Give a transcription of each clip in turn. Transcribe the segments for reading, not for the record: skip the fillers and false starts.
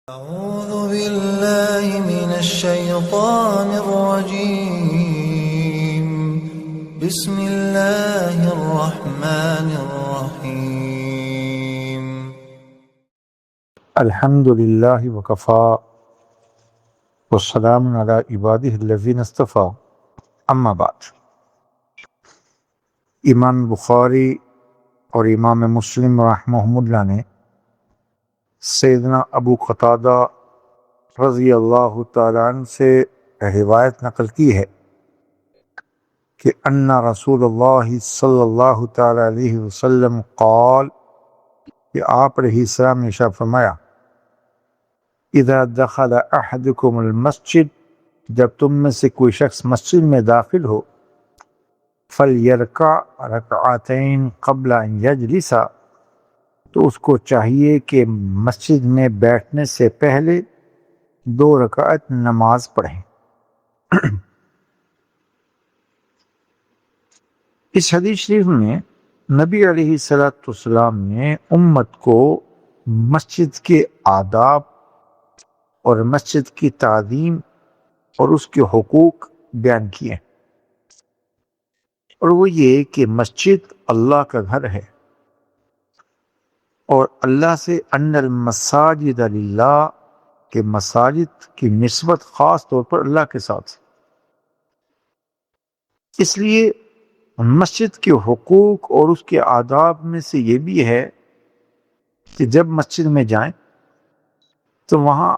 أعوذ بالله من الشيطان الرجيم بسم الله الرحمن الرحيم الحمد للہ وکفا والسلام علی عبادہ الذین اصطفیٰ اما بعد۔ امام بخاری اور امام مسلم رحمہم اللہ نے سیدنا ابو قتادہ رضی اللہ تعالیٰ عنہ سے روایت نقل کی ہے کہ ان رسول اللہ صلی اللہ تعالیٰ علیہ وسلم قال، کہ آپ علیہ السلام نے ارشاد فرمایا، اذا دخل احدکم المسجد، جب تم میں سے کوئی شخص مسجد میں داخل ہو، فلیرکع رکعتین قبل ان یجلس، تو اس کو چاہیے کہ مسجد میں بیٹھنے سے پہلے 2 رکعت نماز پڑھیں۔ اس حدیث شریف میں نبی علیہ السلام نے امت کو مسجد کے آداب اور مسجد کی تعظیم اور اس کے حقوق بیان کیے، اور وہ یہ کہ مسجد اللہ کا گھر ہے، اور اللہ سے ان المساجد للہ، کہ مساجد کی نسبت خاص طور پر اللہ کے ساتھ۔ اس لیے مسجد کے حقوق اور اس کے آداب میں سے یہ بھی ہے کہ جب مسجد میں جائیں تو وہاں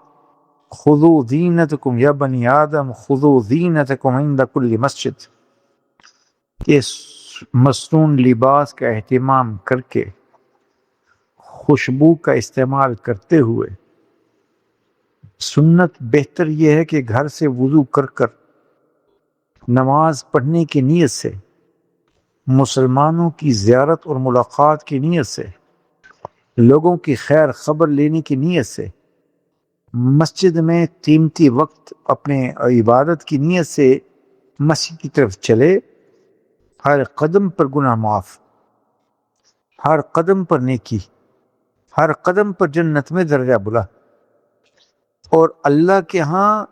خذوا زینتکم یا بنی آدم خذوا زینتکم عند کل مسجد، کہ مصنون لباس کا اہتمام کر کے، خوشبو کا استعمال کرتے ہوئے، سنت بہتر یہ ہے کہ گھر سے وضو کر کر نماز پڑھنے کی نیت سے، مسلمانوں کی زیارت اور ملاقات کی نیت سے، لوگوں کی خیر خبر لینے کی نیت سے، مسجد میں قیمتی وقت اپنے عبادت کی نیت سے مسجد کی طرف چلے، ہر قدم پر گناہ معاف، ہر قدم پر نیکی، ہر قدم پر جنت میں درجہ بلا، اور اللہ کے ہاں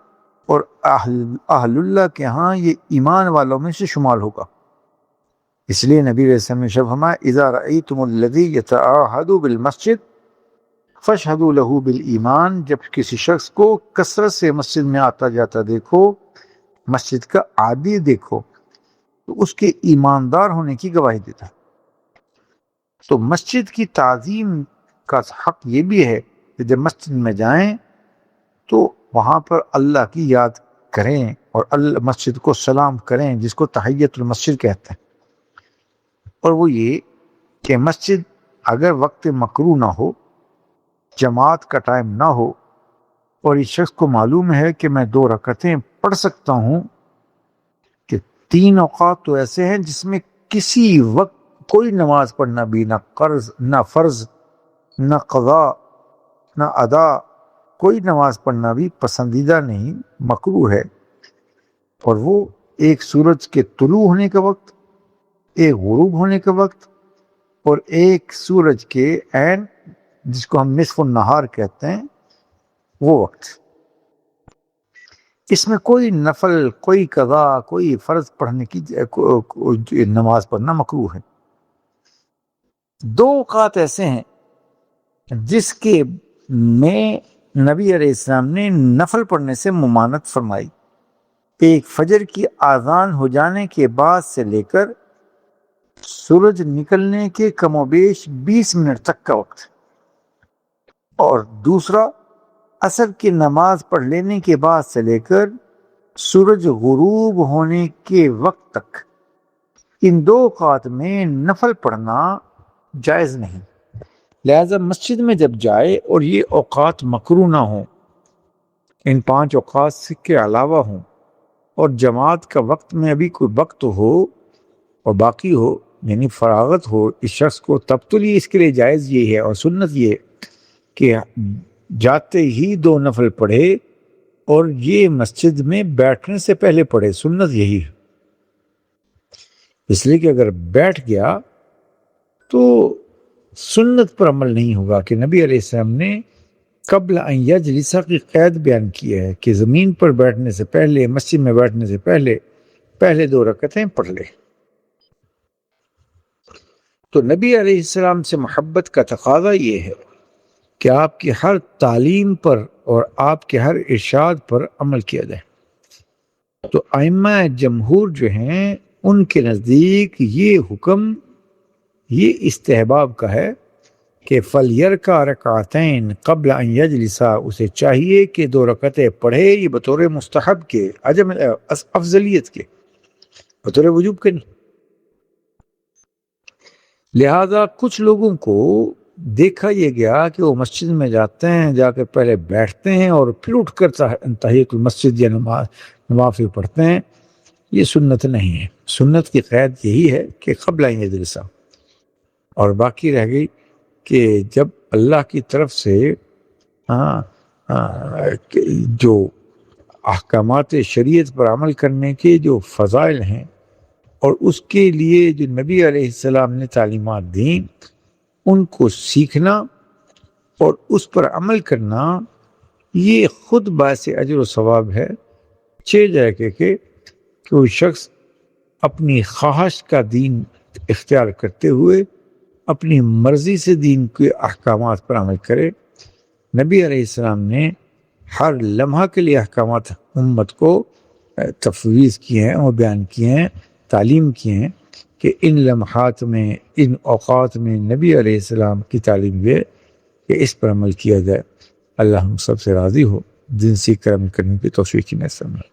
اور اہل اللہ کے ہاں یہ ایمان والوں میں سے شمال ہوگا۔ اس لیے نبی علیہ السلام نے فرمایا، اذا رأیتم الذی یتعاہد بالمسجد فاشہدوا لہ بالایمان، جب کسی شخص کو کثرت سے مسجد میں آتا جاتا دیکھو، مسجد کا عادی دیکھو، تو اس کے ایماندار ہونے کی گواہی دیتا۔ تو مسجد کی تعظیم کا حق یہ بھی ہے کہ جب مسجد میں جائیں تو وہاں پر اللہ کی یاد کریں اور مسجد کو سلام کریں، جس کو تحیۃ المسجد کہتے ہیں۔ اور وہ یہ کہ مسجد اگر وقت مکروہ نہ ہو، جماعت کا ٹائم نہ ہو، اور اس شخص کو معلوم ہے کہ میں 2 رکعتیں پڑھ سکتا ہوں، کہ 3 اوقات تو ایسے ہیں جس میں کسی وقت کوئی نماز پڑھنا بھی، نہ قرض، نہ فرض، نہ قضا، نہ ادا، کوئی نماز پڑھنا بھی پسندیدہ نہیں، مکروہ ہے۔ اور وہ ایک سورج کے طلوع ہونے کا وقت، ایک غروب ہونے کا وقت، اور ایک سورج کے عین جس کو ہم نصف النہار کہتے ہیں، وہ وقت۔ اس میں کوئی نفل، کوئی قضا، کوئی فرض پڑھنے کی نماز پڑھنا مکروہ ہے۔ 2 اوقات ایسے ہیں جس کے میں نبی علیہ السلام نے نفل پڑھنے سے ممانعت فرمائی۔ ایک فجر کی اذان ہو جانے کے بعد سے لے کر سورج نکلنے کے کم و بیش 20 منٹ تک کا وقت، اور دوسرا عصر کی نماز پڑھ لینے کے بعد سے لے کر سورج غروب ہونے کے وقت تک۔ ان 2 اوقات میں نفل پڑھنا جائز نہیں۔ لہذا مسجد میں جب جائے اور یہ اوقات مکروہ نہ ہوں، ان 5 اوقات کے علاوہ ہوں، اور جماعت کا وقت میں ابھی کوئی وقت ہو اور باقی ہو، یعنی فراغت ہو اس شخص کو، تب تو اس کے لیے جائز یہ ہے اور سنت یہ کہ جاتے ہی 2 نفل پڑھے، اور یہ مسجد میں بیٹھنے سے پہلے پڑھے، سنت یہی ہے۔ اس لیے کہ اگر بیٹھ گیا تو سنت پر عمل نہیں ہوگا، کہ نبی علیہ السلام نے قبل ان یجلس کی قید بیان کی ہے کہ زمین پر بیٹھنے سے پہلے، مسجد میں بیٹھنے سے پہلے 2 رکعتیں پڑھ لے۔ تو نبی علیہ السلام سے محبت کا تقاضا یہ ہے کہ آپ کی ہر تعلیم پر اور آپ کے ہر ارشاد پر عمل کیا جائے۔ تو ائمہ جمہور جو ہیں ان کے نزدیک یہ حکم یہ استحباب کا ہے کہ فَلْيَرْكَعْ رَكْعَتَيْن قبل ان یجلس، اسے چاہیے کہ 2 رکعتیں پڑھے، یہ بطور مستحب کے، عجم افضلیت کے، بطور وجوب کے نہیں۔ لہذا کچھ لوگوں کو دیکھا یہ گیا کہ وہ مسجد میں جاتے ہیں، جا کر پہلے بیٹھتے ہیں اور پھر اٹھ کر تحیۃ المسجد یا نوافل پڑھتے ہیں۔ یہ سنت نہیں ہے۔ سنت کی قید یہی ہے کہ قبل ان یجلس، اور باقی رہ گئی کہ جب اللہ کی طرف سے جو احکامات شریعت پر عمل کرنے کے جو فضائل ہیں اور اس کے لیے جو نبی علیہ السلام نے تعلیمات دیں، ان کو سیکھنا اور اس پر عمل کرنا، یہ خود باعث اجر و ثواب ہے، جائے کہ کوئی شخص اپنی خواہش کا دین اختیار کرتے ہوئے اپنی مرضی سے دین کے احکامات پر عمل کرے۔ نبی علیہ السلام نے ہر لمحہ کے لیے احکامات امت کو تفویض کیے ہیں اور بیان کیے ہیں، تعلیم کیے ہیں کہ ان لمحات میں، ان اوقات میں نبی علیہ السلام کی تعلیم یہ کہ اس پر عمل کیا جائے۔ اللہ ہم سب سے راضی ہو، جنسی کرم کرنے کی توفیق نصیب فرمائے۔